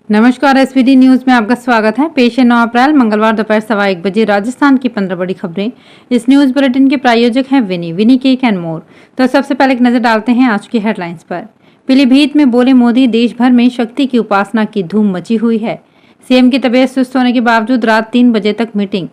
नमस्कार, SVD news में आपका स्वागत है। पेश है 9 अप्रैल मंगलवार दोपहर 1:15 बजे राजस्थान की 15 बड़ी खबरें। इस न्यूज बुलेटिन के प्रायोजक हैं विनी केक एंड मोर। तो सबसे पहले एक नजर डालते हैं आज की हेडलाइंस पर। पीलीभीत में बोले मोदी, देश भर में शक्ति की उपासना की धूम मची हुई है। सीएम की तबीयत सुस्त होने के बावजूद रात 3 बजे तक मीटिंग।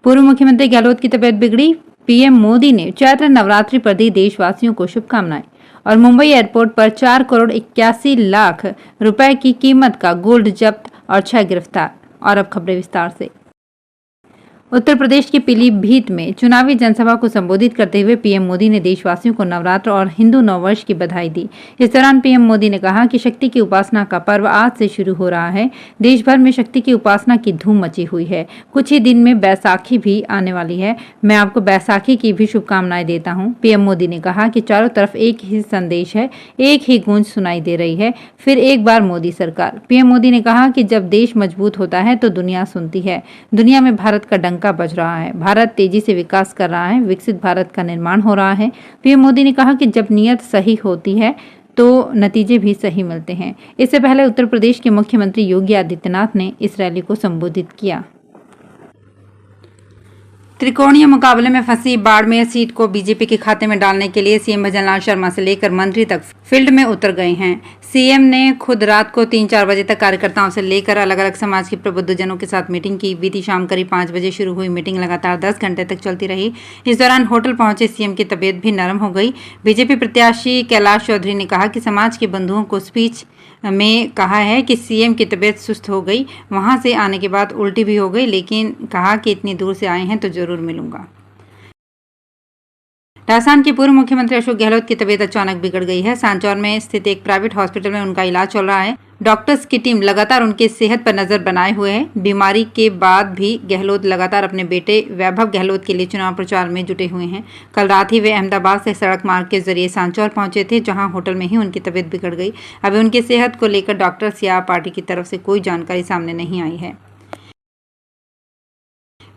पूर्व मुख्यमंत्री गहलोत की तबीयत बिगड़ी। पीएम मोदी ने चैत्र नवरात्रि पर दी देशवासियों को शुभकामनाएं। और मुंबई एयरपोर्ट पर 4,81,00,000 रुपए की कीमत का गोल्ड जब्त और 6 गिरफ्तार। और अब खबरें विस्तार से। उत्तर प्रदेश के पीलीभीत में चुनावी जनसभा को संबोधित करते हुए पीएम मोदी ने देशवासियों को नवरात्र और हिंदू नववर्ष की बधाई दी। इस दौरान पीएम मोदी ने कहा कि शक्ति की उपासना का पर्व आज से शुरू हो रहा है। देश भर में शक्ति की उपासना की धूम मची हुई है। कुछ ही दिन में बैसाखी भी आने वाली है। मैं आपको बैसाखी की भी शुभकामनाएं देता हूं। पीएम मोदी ने कहा कि चारों तरफ एक ही संदेश है, एक ही गूंज सुनाई दे रही है, फिर एक बार मोदी सरकार। पीएम मोदी ने कहा कि जब देश मजबूत होता है तो दुनिया सुनती है। दुनिया में भारत का डंका बज रहा है। भारत तेजी से विकास कर रहा है। विकसित भारत का निर्माण हो रहा है। पीएम मोदी ने कहा कि जब नीयत सही होती है तो नतीजे भी सही मिलते हैं। इससे पहले उत्तर प्रदेश के मुख्यमंत्री योगी आदित्यनाथ ने इस रैली को संबोधित किया। त्रिकोणीय मुकाबले में फंसी बाड़मेर सीट को बीजेपी के खाते में डालने के लिए सीएम भजनलाल शर्मा से लेकर मंत्री तक फील्ड में उतर गए हैं। सीएम ने खुद रात को 3-4 बजे तक कार्यकर्ताओं से लेकर अलग अलग समाज के प्रबुद्धजनों के साथ मीटिंग की। बीती शाम करीब 5 बजे शुरू हुई मीटिंग लगातार 10 घंटे तक चलती रही। इस दौरान होटल पहुंचे सीएम की तबीयत भी नरम हो गई। बीजेपी प्रत्याशी कैलाश चौधरी ने कहा कि समाज के बंधुओं को स्पीच में कहा है कि सीएम की तबीयत सुस्त हो गई, वहां से आने के बाद उल्टी भी हो गई, लेकिन कहा कि इतनी दूर से आए हैं तो जरूर मिलूंगा। राजस्थान के पूर्व मुख्यमंत्री अशोक गहलोत की तबीयत अचानक बिगड़ गई है। सांचौर में स्थित एक प्राइवेट हॉस्पिटल में उनका इलाज चल रहा है। डॉक्टर्स की टीम लगातार उनकी सेहत पर नजर बनाए हुए है। बीमारी के बाद भी गहलोत लगातार अपने बेटे वैभव गहलोत के लिए चुनाव प्रचार में जुटे हुए हैं। कल रात ही वे अहमदाबाद से सड़क मार्ग के जरिए सांचौर पहुंचे थे, जहां होटल में ही उनकी तबीयत बिगड़ गई। अभी उनकी सेहत को लेकर डॉक्टर्स या पार्टी की तरफ से कोई जानकारी सामने नहीं आई है।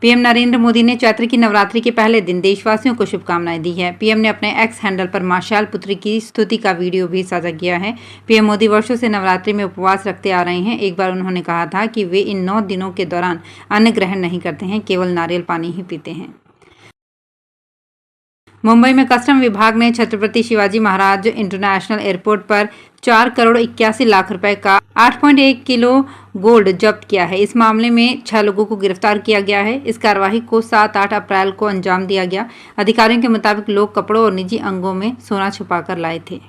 पीएम नरेंद्र मोदी ने चैत्र की नवरात्रि के पहले दिन देशवासियों को शुभकामनाएं दी है। पीएम ने अपने एक्स हैंडल पर मां शैलपुत्री की स्तुति का वीडियो भी साझा किया है। पीएम मोदी वर्षों से नवरात्रि में उपवास रखते आ रहे हैं। एक बार उन्होंने कहा था कि वे इन 9 दिनों के दौरान अन्न ग्रहण नहीं करते हैं, केवल नारियल पानी ही पीते हैं। मुंबई में कस्टम विभाग ने छत्रपति शिवाजी महाराज इंटरनेशनल एयरपोर्ट पर 4,81,00,000 रुपए का 8.1 किलो गोल्ड जब्त किया है। इस मामले में 6 लोगों को गिरफ्तार किया गया है। इस कार्रवाई को 7-8 अप्रैल को अंजाम दिया गया। अधिकारियों के मुताबिक लोग कपड़ों और निजी अंगों में सोना छुपाकर लाए थे।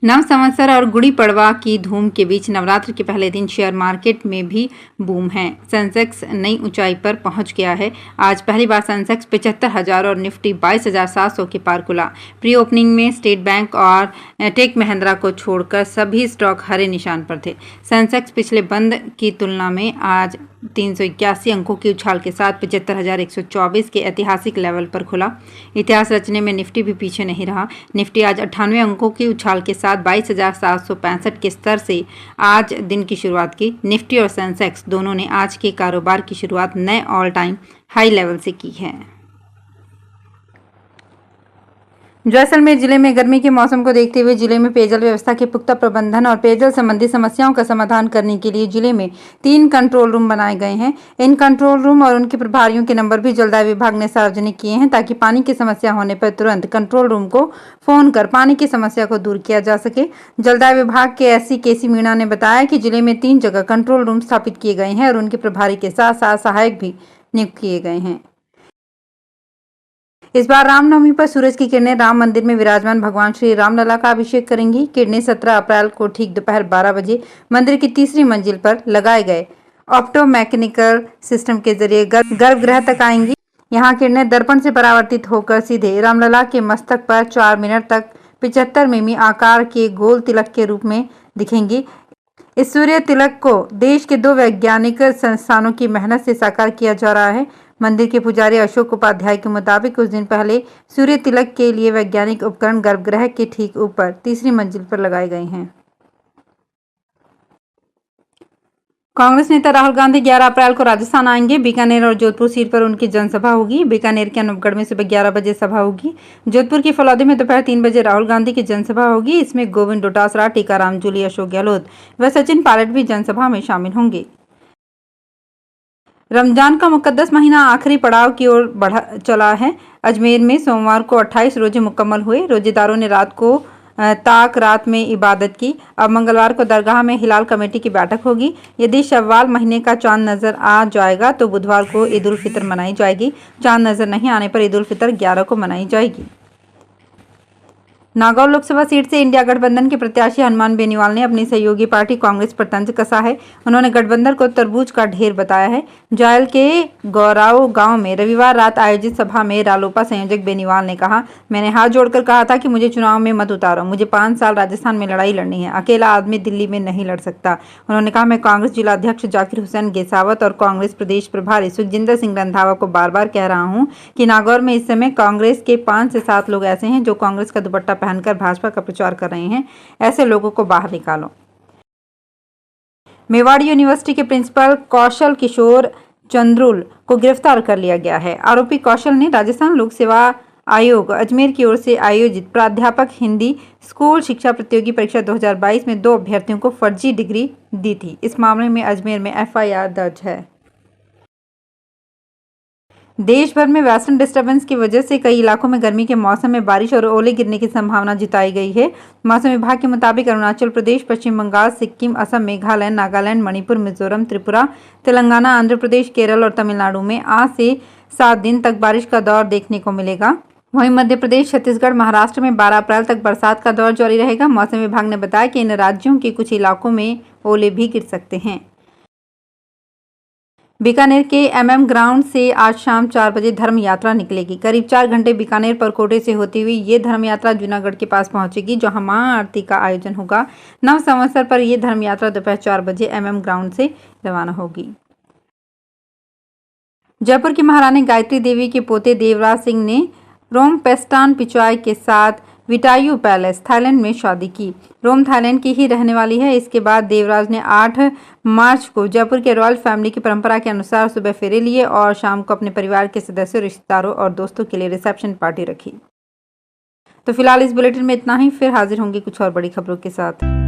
नव संवत्सर और गुड़ी पड़वा की धूम के बीच नवरात्र के पहले दिन शेयर मार्केट में भी बूम है। सेंसेक्स नई ऊंचाई पर पहुंच गया है। आज पहली बार सेंसेक्स 75,000 और निफ्टी 22,700 के पार खुला। प्री ओपनिंग में स्टेट बैंक और टेक महिंद्रा को छोड़कर सभी स्टॉक हरे निशान पर थे। सेंसेक्स पिछले बंद की तुलना में आज 381 अंकों की उछाल के साथ 75,124 के ऐतिहासिक लेवल पर खुला। इतिहास रचने में निफ्टी भी पीछे नहीं रहा। निफ्टी आज 98 अंकों की उछाल के साथ 22,765 के स्तर से आज दिन की शुरुआत की। निफ्टी और सेंसेक्स दोनों ने आज के कारोबार की शुरुआत नए ऑल टाइम हाई लेवल से की है। जैसलमेर जिले में गर्मी के मौसम को देखते हुए जिले में पेयजल व्यवस्था के पुख्ता प्रबंधन और पेयजल संबंधी समस्याओं का समाधान करने के लिए जिले में 3 कंट्रोल रूम बनाए गए हैं। इन कंट्रोल रूम और उनके प्रभारियों के नंबर भी जलदाय विभाग ने सार्वजनिक किए हैं, ताकि पानी की समस्या होने पर तुरंत कंट्रोल रूम को फोन कर पानी की समस्या को दूर किया जा सके। जलदाय विभाग के एससी केसी मीणा ने बताया कि जिले में 3 जगह कंट्रोल रूम स्थापित किए गए हैं और उनके प्रभारी के साथ साथ सहायक भी नियुक्त किए गए हैं। इस बार रामनवमी पर सूरज की किरणें राम मंदिर में विराजमान भगवान श्री रामलला का अभिषेक करेंगी। किरणें 17 अप्रैल को ठीक दोपहर 12 बजे मंदिर की तीसरी मंजिल पर लगाए गए ऑप्टोमैकेनिकल सिस्टम के जरिए गर्भगृह तक आएंगी। यहाँ किरणें दर्पण से परावर्तित होकर सीधे रामलला के मस्तक पर 4 मिनट तक 75 मिमी आकार के गोल तिलक के रूप में दिखेंगी। इस सूर्य तिलक को देश के 2 वैज्ञानिक संस्थानों की मेहनत से साकार किया जा रहा है। मंदिर के पुजारी अशोक उपाध्याय के मुताबिक कुछ दिन पहले सूर्य तिलक के लिए वैज्ञानिक उपकरण गर्भगृह के ठीक ऊपर तीसरी मंजिल पर लगाए गए हैं। कांग्रेस नेता राहुल गांधी 11 अप्रैल को राजस्थान आएंगे। बीकानेर और जोधपुर सीट पर उनकी जनसभा होगी। बीकानेर के अनूपगढ़ में सुबह 11 बजे सभा होगी। जोधपुर की फलौदी में दोपहर 3 बजे राहुल गांधी की जनसभा होगी। इसमें गोविंद डोटासरा, टीकाराम जूली, अशोक गहलोत व सचिन पायलट भी जनसभा में शामिल होंगे। रमजान का मुकद्दस महीना आखिरी पड़ाव की ओर बढ़ा चला है। अजमेर में सोमवार को 28 रोजे मुकम्मल हुए। रोजेदारों ने रात में इबादत की। अब मंगलवार को दरगाह में हिलाल कमेटी की बैठक होगी। यदि शव्वाल महीने का चांद नजर आ जाएगा तो बुधवार को ईद उल फितर मनाई जाएगी। चांद नजर नहीं आने पर ईद उल फितर 11 को मनाई जाएगी। नागौर लोकसभा सीट से इंडिया गठबंधन के प्रत्याशी हनुमान बेनीवाल ने अपनी सहयोगी पार्टी कांग्रेस पर तंज कसा है। उन्होंने गठबंधन को तरबूज का ढेर बताया है। जायल के गौराव गांव में रविवार रात आयोजित सभा में रालोपा संयोजक बेनीवाल ने कहा, मैंने हाथ जोड़कर कहा था कि मुझे चुनाव में मत उतारो। मुझे 5 साल राजस्थान में लड़ाई लड़नी है। अकेला आदमी दिल्ली में नहीं लड़ सकता। उन्होंने कहा, मैं कांग्रेस जिला अध्यक्ष जाकिर हुसैन गेसावत और कांग्रेस प्रदेश प्रभारी सुखजिंदर सिंह रंधावा को बार बार कह रहा हूँ कि नागौर में इस समय कांग्रेस के 5 से 7 लोग ऐसे हैं जो कांग्रेस का दुपट्टा पहनकर भाजपा का प्रचार कर रहे हैं। ऐसे लोगों को बाहर निकालो। मेवाड़ यूनिवर्सिटी के प्रिंसिपल कौशल किशोर चंद्रुल को गिरफ्तार कर लिया गया है। आरोपी कौशल ने राजस्थान लोक सेवा आयोग अजमेर की ओर से आयोजित प्राध्यापक हिंदी स्कूल शिक्षा प्रतियोगी परीक्षा 2022 में 2 अभ्यर्थियों को फर्जी डिग्री दी थी। इस मामले में अजमेर में FIR दर्ज है। देश भर में वेस्टर्न डिस्टर्बेंस की वजह से कई इलाकों में गर्मी के मौसम में बारिश और ओले गिरने की संभावना जताई गई है। मौसम विभाग के मुताबिक अरुणाचल प्रदेश, पश्चिम बंगाल, सिक्किम, असम, मेघालय, नागालैंड, मणिपुर, मिजोरम, त्रिपुरा, तेलंगाना, आंध्र प्रदेश, केरल और तमिलनाडु में आज से 7 दिन तक बारिश का दौर देखने को मिलेगा। वहीं मध्य प्रदेश, छत्तीसगढ़, महाराष्ट्र में 12 अप्रैल तक बरसात का दौर जारी रहेगा। मौसम विभाग ने बताया कि इन राज्यों के कुछ इलाकों में ओले भी गिर सकते हैं। बीकानेर के MM ग्राउंड से आज शाम 4 बजे धर्म यात्रा निकलेगी। करीब 4 घंटे बीकानेर परकोटे से होती हुई ये धर्म यात्रा जूनागढ़ के पास पहुंचेगी, जहां महाआरती का आयोजन होगा। नव संवत्सर पर यह धर्म यात्रा दोपहर 4 बजे MM ग्राउंड से रवाना होगी। जयपुर की महारानी गायत्री देवी के पोते देवराज सिंह ने रोम पेस्टान पिचाई के साथ विटायू पैलेस थाईलैंड में शादी की। रोम थाईलैंड की ही रहने वाली है। इसके बाद देवराज ने 8 मार्च को जयपुर के रॉयल फैमिली की परंपरा के अनुसार सुबह फेरे लिए और शाम को अपने परिवार के सदस्यों, रिश्तेदारों और दोस्तों के लिए रिसेप्शन पार्टी रखी। तो फिलहाल इस बुलेटिन में इतना ही। फिर हाजिर होंगे कुछ और बड़ी खबरों के साथ।